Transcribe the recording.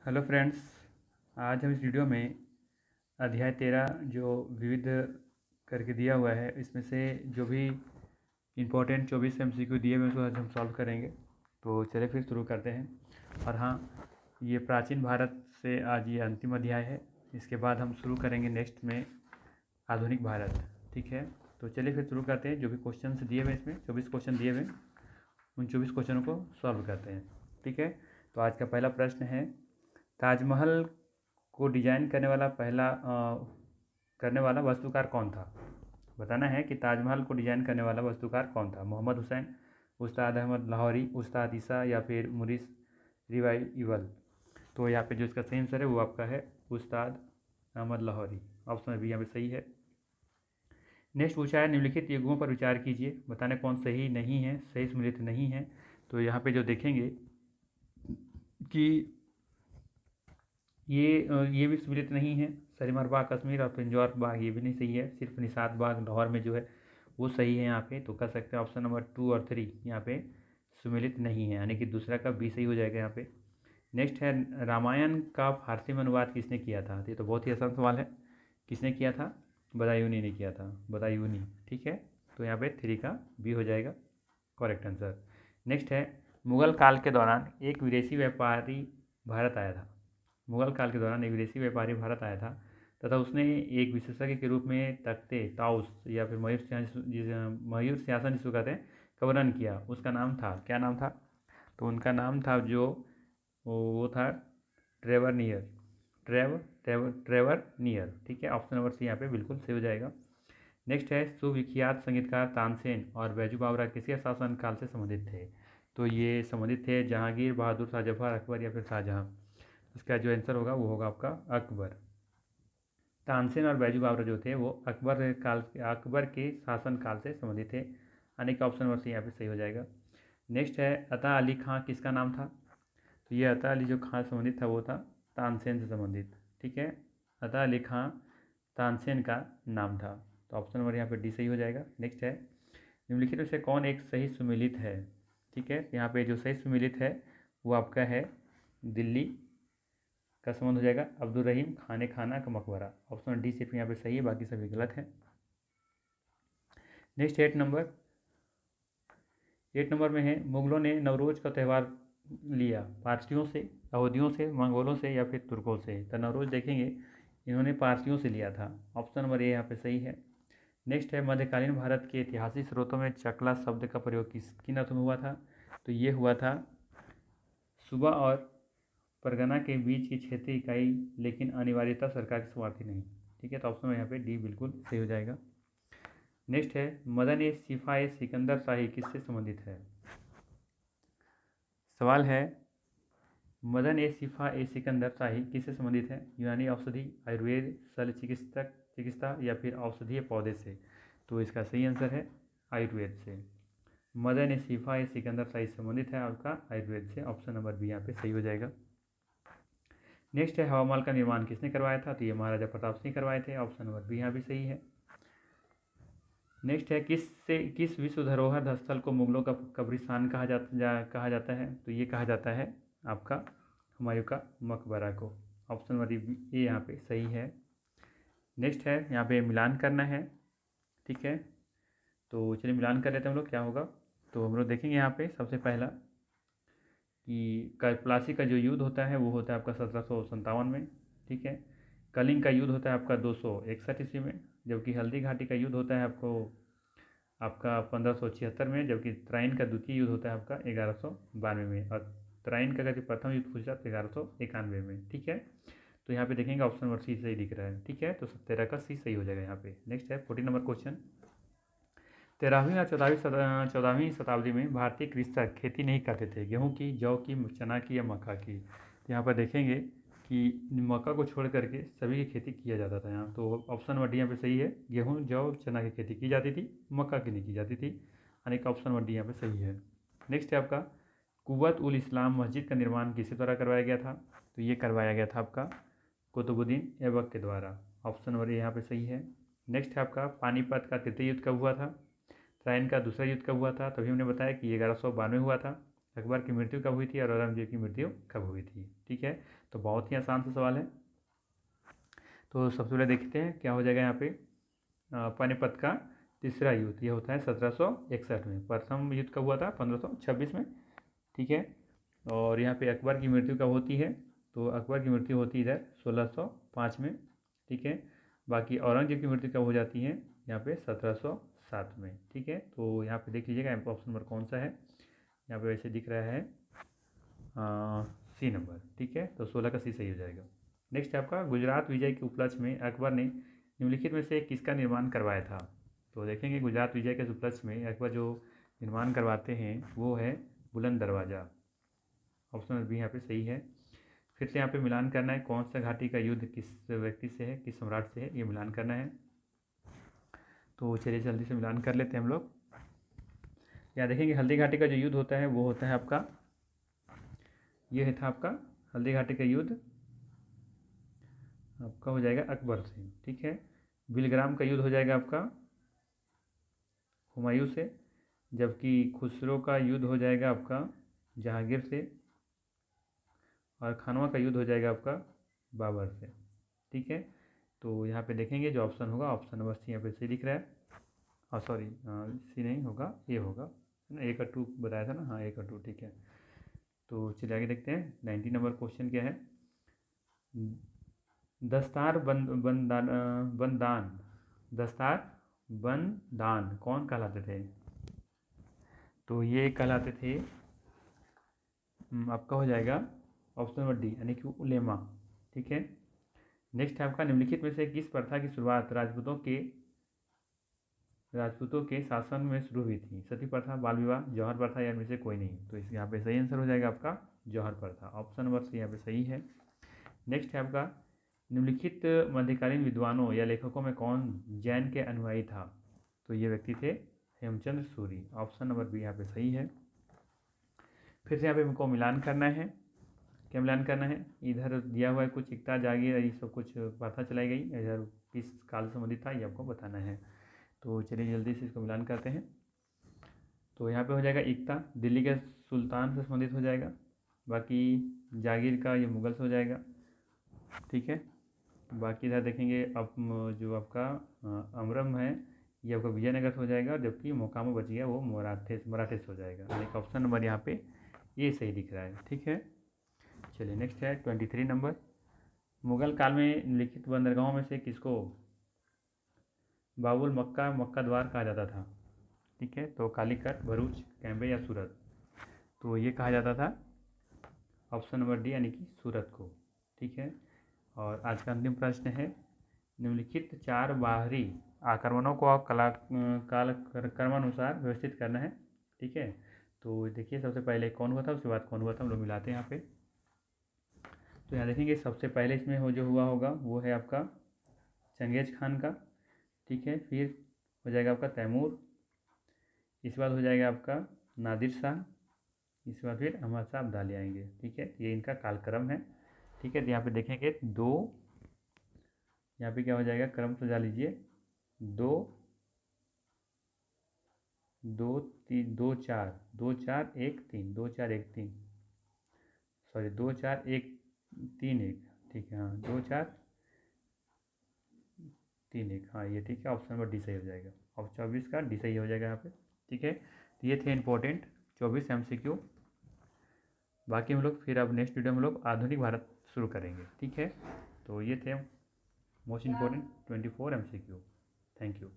Hello friends. आज हम इस वीडियो में अध्याय 13 जो विविध करके दिया हुआ है इसमें से जो भी इम्पोर्टेंट 24 MCQ दिए हुए हैं उसको आज हम सॉल्व करेंगे। तो चलिए फिर शुरू करते हैं। और हाँ, ये प्राचीन भारत से आज ये अंतिम अध्याय है। इसके बाद हम शुरू करेंगे नेक्स्ट में आधुनिक भारत। ठीक है, तो चलिए फिर शुरू करते हैं। जो भी क्वेश्चन दिए हुए इसमें 24 क्वेश्चन दिए हुए, उन 24 क्वेश्चनों को सॉल्व करते हैं। ठीक है, तो आज का पहला प्रश्न है, ताजमहल को डिजाइन करने वाला वास्तुकार कौन था। बताना है कि ताजमहल को डिजाइन करने वाला वास्तुकार कौन था। मोहम्मद हुसैन, उस्ताद अहमद लाहौरी, उस्ताद ईसा या फिर मुरिस रिवाइवल। तो यहाँ पे जो इसका सही आंसर है वो आपका है उस्ताद अहमद लाहौरी। ऑप्शन बी यहाँ पे सही है। नेक्स्ट पूछा है, निम्नलिखित युगों पर विचार कीजिए, बताने कौन सही नहीं है, सही सम्मिलित नहीं है। तो यहाँ पे जो देखेंगे कि ये भी सम्मिलित नहीं है। शरीमार बाग कश्मीर और पिंजौर बाग ये भी नहीं सही है। सिर्फ निषाद बाग लाहौर में जो है वो सही है यहाँ पे। तो कर सकते हैं ऑप्शन नंबर 2 और 3 यहाँ पे सम्मिलित नहीं है, यानी कि दूसरा का बी सही हो जाएगा यहाँ पे। नेक्स्ट है, रामायण का फारसी में अनुवाद किसने किया था। ये तो बहुत ही आसान सवाल है। किसने किया था? बदायूनी ने किया था, बदायूनी। ठीक है, तो यहाँ पे 3 का बी हो जाएगा करेक्ट आंसर। नेक्स्ट है, मुगल काल के दौरान एक विदेशी व्यापारी भारत आया था। मुगल काल के दौरान एक विदेशी व्यापारी भारत आया था तथा उसने एक विशेषज्ञ के रूप में तख्ते ताउस या फिर मयूर सिंहासन जिसको कहते हैं का वर्णन किया। उसका नाम था, क्या नाम था? तो उनका नाम था जो वो था ट्रेवर नियर। Trevor near. ठीक है, ऑप्शन नंबर सी यहाँ पे बिल्कुल सही हो जाएगा। नेक्स्ट है, सुविख्यात संगीतकार तानसेन और बैजू बावरा किसके शासनकाल से संबंधित थे। तो ये संबंधित थे जहांगीर, बहादुर, शाहजफर, अकबर या फिर शाहजहां। इसका जो आंसर होगा वो होगा आपका अकबर। तानसेन और बैजू बावरा जो थे वो अकबर के शासन काल से संबंधित थे, यानी कि ऑप्शन नंबर सी यहाँ पे सही हो जाएगा। नेक्स्ट है, अता अली खां किसका नाम था। तो ये अता अली जो खां संबंधित था वो था तानसेन से संबंधित। ठीक है, अता अली खां तानसेन का नाम था। तो ऑप्शन नंबर यहाँ पे डी सही हो जाएगा। नेक्स्ट है, निम्नलिखित में से कौन एक सही सुमेलित है। ठीक है, यहाँ पे जो सही सुमेलित है वो आपका है दिल्ली का संबंध हो जाएगा अब्दुल रहीम खाने खाना का मकबरा। ऑप्शन डी सिर्फ यहाँ पे सही है, बाकी सभी गलत है। नेक्स्ट 8 नंबर में है, मुगलों ने नवरोज का त्यौहार लिया पारसियों से, यहूदियों से, मंगोलों से या फिर तुर्कों से। तो नवरोज देखेंगे इन्होंने पारसियों से लिया था। ऑप्शन नंबर ए यहाँ पे सही है। नेक्स्ट है, मध्यकालीन भारत के ऐतिहासिक स्रोतों में चकला शब्द का प्रयोग किन अर्थों में हुआ था। तो ये हुआ था सूबा और परगना के बीच की क्षेत्रीय इकाई, लेकिन अनिवार्यता सरकार की समाप्ति नहीं। ठीक है, तो ऑप्शन में यहाँ पे डी बिल्कुल सही हो जाएगा। नेक्स्ट है, मदन ए सिफा ए सिकंदर शाही किससे संबंधित है। सवाल है, मदन ए सिफा ए सिकंदर शाही किससे संबंधित है। यूनानी औषधि, आयुर्वेद, शल्य चिकित्सा या फिर औषधीय पौधे से। तो इसका सही आंसर है आयुर्वेद से। मदन ए सिफा ए सिकंदर शाही संबंधित है आपका आयुर्वेद से। ऑप्शन नंबर बी यहाँ पे सही हो जाएगा। नेक्स्ट है, हवा महल का निर्माण किसने करवाया था। तो ये महाराजा प्रताप सिंह करवाए थे। ऑप्शन नंबर बी यहाँ भी सही है। नेक्स्ट है, किस विश्व धरोहर स्थल को मुगलों का कब्रिस्तान कहा जाता है। तो ये कहा जाता है आपका हुमायूं का मकबरा को। ऑप्शन नंबर ए यहाँ पे सही है। नेक्स्ट है, यहाँ पे मिलान करना है। ठीक है, तो चलिए मिलान कर लेते हैं हम लोग क्या होगा। तो हम लोग देखेंगे यहाँ पे सबसे पहला कि प्लासी का जो युद्ध होता है वो होता है आपका 1757 में। ठीक है, कलिंग का युद्ध होता है आपका 261 ईस्वी में, जबकि हल्दी घाटी का युद्ध होता है आपका 1576 में, जबकि त्राइन का द्वितीय युद्ध होता है आपका 1192 में, और त्राइन का अगर प्रथम युद्ध पूछा तो 1191 में। ठीक है, तो यहाँ पे देखेंगे ऑप्शन नंबर सी सही दिख रहा है। ठीक है, तो 13 का सी सही हो जाएगा यहाँ पे। नेक्स्ट है 14 नंबर क्वेश्चन, 13वीं और 14वीं शताब्दी में भारतीय कृषक खेती नहीं करते थे, गेहूं की, जौ की, चना की या मक्का की। यहाँ पर देखेंगे कि मक्का को छोड़ करके सभी की खेती किया जाता था यहाँ। तो ऑप्शन नंबर डी यहाँ पे सही है, गेहूं, जौ, चना की खेती की जाती थी, मक्का की नहीं की जाती थी, यानी कि ऑप्शन नंबर डी यहाँ पे सही है। नेक्स्ट है आपका, कुव्वत उल इस्लाम मस्जिद का निर्माण किसके द्वारा करवाया गया था। तो ये करवाया गया था आपका कुतुबुद्दीन ऐबक के द्वारा। ऑप्शन नंबर ए यहाँ पे सही है। नेक्स्ट है आपका, पानीपत का तृतीय युद्ध कब हुआ था। त्राइन का दूसरा युद्ध कब हुआ था। तभी हमने बताया कि 1192 हुआ था। अकबर की मृत्यु कब हुई थी और औरंगजेब की मृत्यु कब हुई थी। ठीक है, तो बहुत ही आसान सा सवाल है। तो सबसे पहले देखते हैं क्या हो जाएगा यहाँ पे। पानीपत का तीसरा युद्ध ये होता है 1761 में। प्रथम युद्ध कब हुआ था? 1526 में। ठीक है, और यहाँ पे अकबर की मृत्यु कब होती है? तो अकबर की मृत्यु होती है इधर 1605 में। ठीक है, बाकी औरंगजेब की मृत्यु कब हो जाती है? यहाँ पे 1707 में। ठीक है, तो यहाँ पे देख लीजिएगा ऑप्शन नंबर कौन सा है। यहाँ पे वैसे दिख रहा है सी नंबर। ठीक है, तो 16 का सी सही हो जाएगा। नेक्स्ट है आपका गुजरात विजय के उपलक्ष्य में अकबर ने निम्नलिखित में से किसका निर्माण करवाया था? तो देखेंगे गुजरात विजय के उपलक्ष्य में अकबर जो निर्माण करवाते हैं वो है बुलंद दरवाज़ा। ऑप्शन बी यहाँ पे सही है। फिर से यहाँ पे मिलान करना है, कौन सा घाटी का युद्ध किस व्यक्ति से है, किस सम्राट से है, ये मिलान करना है। तो चलिए जल्दी से मिलान कर लेते हैं हम लोग। यहाँ देखेंगे हल्दी घाटी का जो युद्ध होता है वो होता है आपका, ये था आपका हल्दी घाटी का युद्ध आपका हो जाएगा अकबर से। ठीक है, बिलग्राम का युद्ध हो जाएगा आपका हुमायूं से, जबकि खुसरो का युद्ध हो जाएगा आपका जहांगीर से, और खानवा का युद्ध हो जाएगा आपका बाबर से। ठीक है, तो यहाँ पे देखेंगे जो ऑप्शन होगा ऑप्शन नंबर सी यहाँ पे सही दिख रहा है। सॉरी सी नहीं होगा, ए होगा, है ना। ए का 2 बताया था ना, हाँ ए का 2। ठीक है, तो चलिए आगे देखते हैं। 90 नंबर क्वेश्चन क्या है। दस्तार बंदान दस्तार बंदान कौन कहलाते थे? तो ये कहलाते थे आपका हो जाएगा ऑप्शन नंबर डी यानी कि उलेमा। ठीक है, नेक्स्ट है आपका निम्नलिखित में से किस प्रथा की शुरुआत राजपूतों के शासन में शुरू हुई थी? सती प्रथा, बाल विवाह, जौहर प्रथा या इनमें से कोई नहीं? तो इस यहाँ पे सही आंसर हो जाएगा आपका जौहर प्रथा। ऑप्शन नंबर सी यहाँ पे सही है। नेक्स्ट है आपका निम्नलिखित मध्यकालीन विद्वानों या लेखकों में कौन जैन के अनुयायी था? तो ये व्यक्ति थे Hemchandra Suri. Option number B यहाँ पे सही है। फिर से यहाँ पे हमको मिलान करना है। क्या मिलान करना है? इधर दिया हुआ है कुछ एकता जागीर ये सब कुछ प्रथा चलाई गई, इधर किस काल से संबंधित था ये आपको बताना है। तो चलिए जल्दी से इसको मिलान करते हैं। तो यहाँ पे हो जाएगा एकता दिल्ली के सुल्तान से संबंधित हो जाएगा, बाकी जागीर का ये मुगल से हो जाएगा। ठीक है, बाकी इधर देखेंगे अब जो आपका अमरम है ये आपका विजयनगर से हो जाएगा, जबकि मोकामा बच गया वो मराठे से हो जाएगा। यानी कि ऑप्शन नंबर यहाँ पे ये सही दिख रहा है। ठीक है, चलिए नेक्स्ट है 23 नंबर। मुगल काल में लिखित बंदरगाहों में से किसको बाबुल मक्का द्वार कहा जाता था? ठीक है, तो कालीकट, भरूच, कैम्बे या सूरत? तो ये कहा जाता था ऑप्शन नंबर डी यानी कि सूरत को। ठीक है, और आज का अंतिम प्रश्न है निम्नलिखित 4 बाहरी आक्रमणों को काल क्रमानुसार व्यवस्थित करना है। ठीक है, तो देखिए सबसे पहले कौन हुआ था, उसके बाद कौन हुआ था, हम लोग मिलाते हैं यहाँ पे। तो यहाँ देखेंगे सबसे पहले इसमें जो हुआ होगा वो है आपका चंगेज खान का। ठीक है, फिर हो जाएगा आपका तैमूर, इसके बाद हो जाएगा आपका नादिर शाह, इसके बाद फिर अहमद शाह अब्दाली आएंगे। ठीक है, ये इनका कालक्रम है। ठीक है, तो यहाँ पे देखेंगे 2, यहाँ पे क्या हो जाएगा क्रम सजा लीजिए 2 2 3 2 4 2 4 1 3 2 4 1 3 सॉरी 2 4 1 3 1। ठीक है, हाँ 2 4 3 1, हाँ ये ठीक है, ऑप्शन नंबर डी सही हो जाएगा। और 24 का डी सही हो जाएगा यहाँ पे। ठीक है, तो ये थे इंपॉर्टेंट 24 MCQ। बाकी हम लोग फिर अब नेक्स्ट वीडियो में हम लोग आधुनिक भारत शुरू करेंगे। ठीक है, तो ये थे most important 24 MCQ। Thank you.